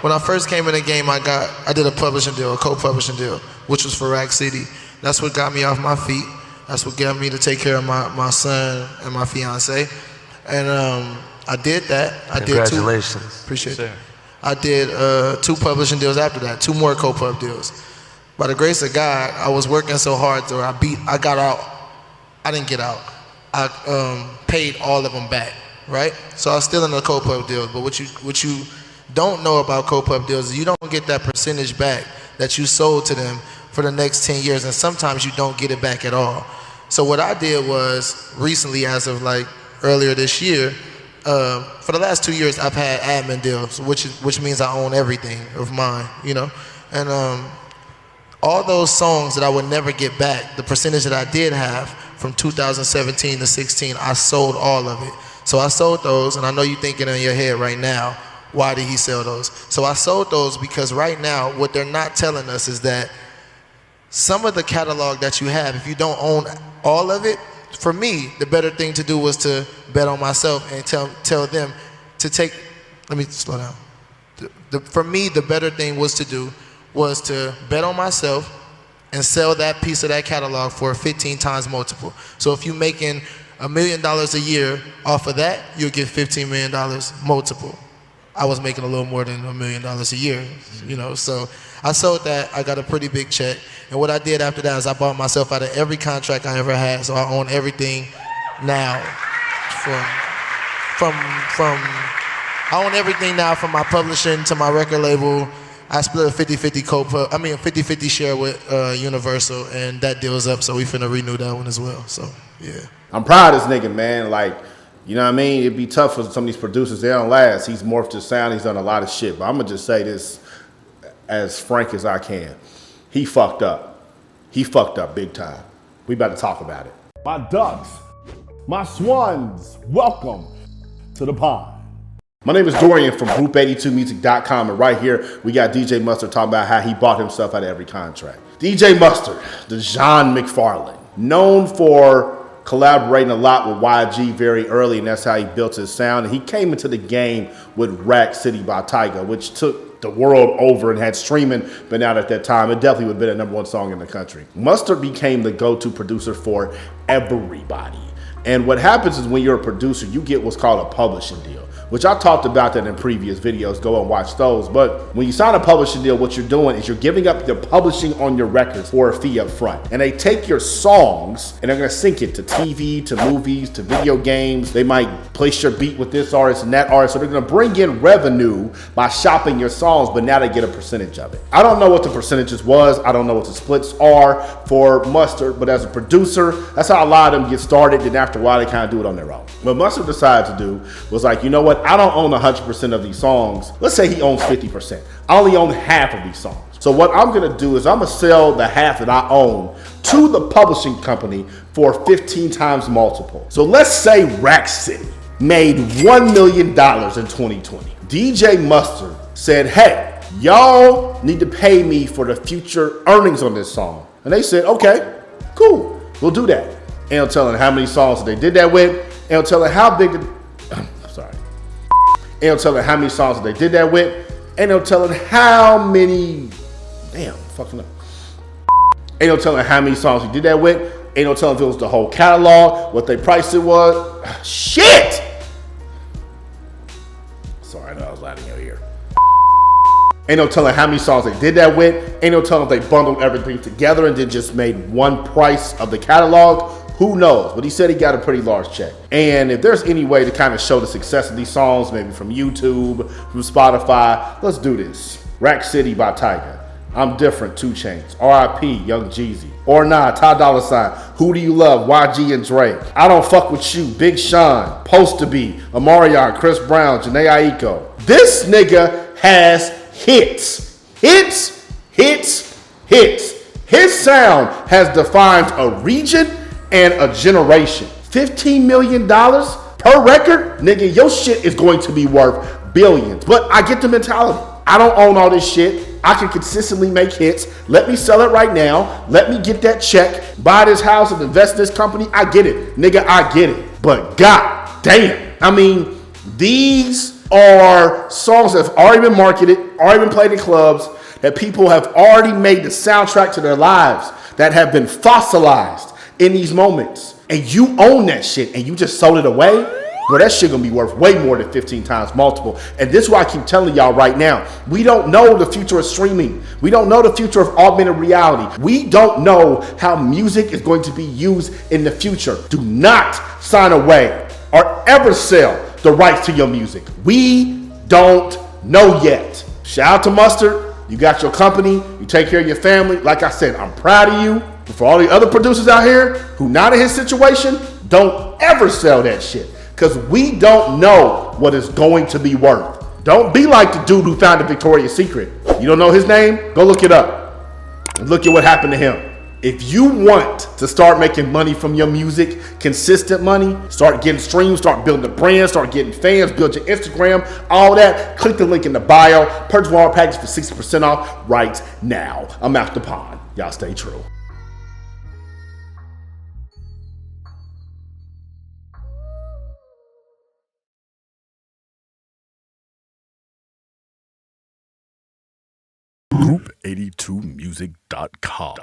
When I first came in the game, I did a publishing deal, a co-publishing deal, which was for Rack City. That's what got me off my feet. That's what got me to take care of my son and my fiance. And I did that. Congratulations. Appreciate it. I did 2 publishing deals after that, 2 more co-pub deals. By the grace of God, I was working so hard till I got out. I didn't get out. I paid all of them back, right? So I was still in the co-pub deals, but what you don't know about co-pub deals is you don't get that percentage back that you sold to them for the next 10 years, and sometimes you don't get it back at all. So what I did was recently, as of like earlier this year, for the last 2 years I've had admin deals, which means I own everything of mine, you know, and all those songs that I would never get back, the percentage that I did have from 2017 to 16, I sold all of it. So I sold those, and I know you're thinking in your head right now, why did he sell those? So I sold those because right now what they're not telling us is that some of the catalog that you have, if you don't own all of it, for me, the better thing to do was to bet on myself and tell them to take, let me slow down. For me, the better thing was to bet on myself and sell that piece of that catalog for a 15 times multiple. So if you're making $1 million a year off of that, you'll get $15 million multiple. I was making a little more than $1 million a year, you know, so I sold that. I got a pretty big check. And what I did after that is I bought myself out of every contract I ever had, so I own everything now I own everything now, from my publishing to my record label. I split a 50-50 a 50-50 share with Universal, and that deal's up, so we finna renew that one as well, so yeah. I'm proud of this nigga, man, like, you know what I mean? It'd be tough for some of these producers. They don't last. He's morphed his sound. He's done a lot of shit. But I'm going to just say this as frank as I can. He fucked up. He fucked up big time. We about to talk about it. My ducks, my swans, welcome to the pond. My name is Dorian from Group82Music.com. And right here, we got DJ Mustard talking about how he bought himself out of every contract. DJ Mustard, the John McFarlane, known for collaborating a lot with YG very early, and that's how he built his sound. And he came into the game with Rack City by Tyga, which took the world over and had streaming been out at that time. It definitely would have been a #1 song in the country. Mustard became the go-to producer for everybody. And what happens is when you're a producer, you get what's called a publishing deal, which I talked about that in previous videos. Go and watch those. But when you sign a publishing deal, what you're doing is you're giving up the publishing on your records for a fee up front. And they take your songs and they're gonna sync it to TV, to movies, to video games. They might place your beat with this artist and that artist. So they're gonna bring in revenue by shopping your songs, but now they get a percentage of it. I don't know what the percentages was. I don't know what the splits are for Mustard, but as a producer, that's how a lot of them get started. Then after a while, they kind of do it on their own. What Mustard decided to do was like, you know what? I don't own 100% of these songs. Let's say he owns 50%. I only own half of these songs. So what I'm gonna do is I'm gonna sell the half that I own to the publishing company for 15 times multiple. So let's say Rack City made $1 million in 2020. DJ Mustard said, hey, y'all need to pay me for the future earnings on this song. And they said, okay, cool, we'll do that. Ain't no telling how many songs they did that with. Ain't no telling how big the, Ain't no telling how many songs they did that with. Ain't no telling how many, fucking up. Ain't no telling how many songs he did that with. Ain't no telling if it was the whole catalog, what they priced it was. Shit! Sorry, I know I was loud in your ear. Ain't no telling how many songs they did that with. Ain't no telling if they bundled everything together and then just made one price of the catalog. Who knows? But he said he got a pretty large check. And if there's any way to kind of show the success of these songs, maybe from YouTube, from Spotify, let's do this. Rack City by Tyga. I'm Different, 2 Chainz. R.I.P. Young Jeezy. Or Nah, Ty Dolla $ign. Who Do You Love? YG and Drake. I Don't Fuck With You. Big Sean. Post to Be. Omarion, Chris Brown, Janae Aiko. This nigga has hits. Hits, hits, hits. His sound has defined a region and a generation. $15 million per record? Nigga, your shit is going to be worth billions. But I get the mentality. I don't own all this shit. I can consistently make hits. Let me sell it right now. Let me get that check. Buy this house and invest in this company. I get it. Nigga, I get it. But god damn. I mean, these are songs that have already been marketed, already been played in clubs, that people have already made the soundtrack to their lives, that have been fossilized in these moments. And you own that shit and you just sold it away, bro, that shit gonna be worth way more than 15 times multiple. And this is why I keep telling y'all right now, we don't know the future of streaming. We don't know the future of augmented reality. We don't know how music is going to be used in the future. Do not sign away or ever sell the rights to your music. We don't know yet. Shout out to Mustard. You got your company. You take care of your family. Like I said, I'm proud of you. But for all the other producers out here who not in his situation, don't ever sell that shit. Because we don't know what it's going to be worth. Don't be like the dude who found the Victoria's Secret. You don't know his name? Go look it up. And look at what happened to him. If you want to start making money from your music, consistent money, start getting streams, start building a brand, start getting fans, build your Instagram, all that, click the link in the bio. Purchase one of our packages for 60% off right now. I'm out the pond. Y'all stay true. Group82music.com.